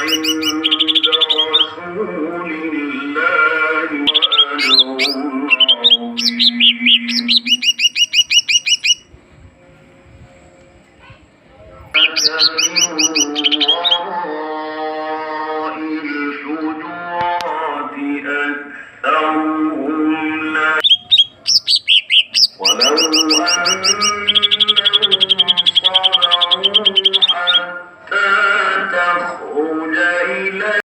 عند رسول الله وأجر عظيم. من وراء الحجرات أكثرهم لا ولو أن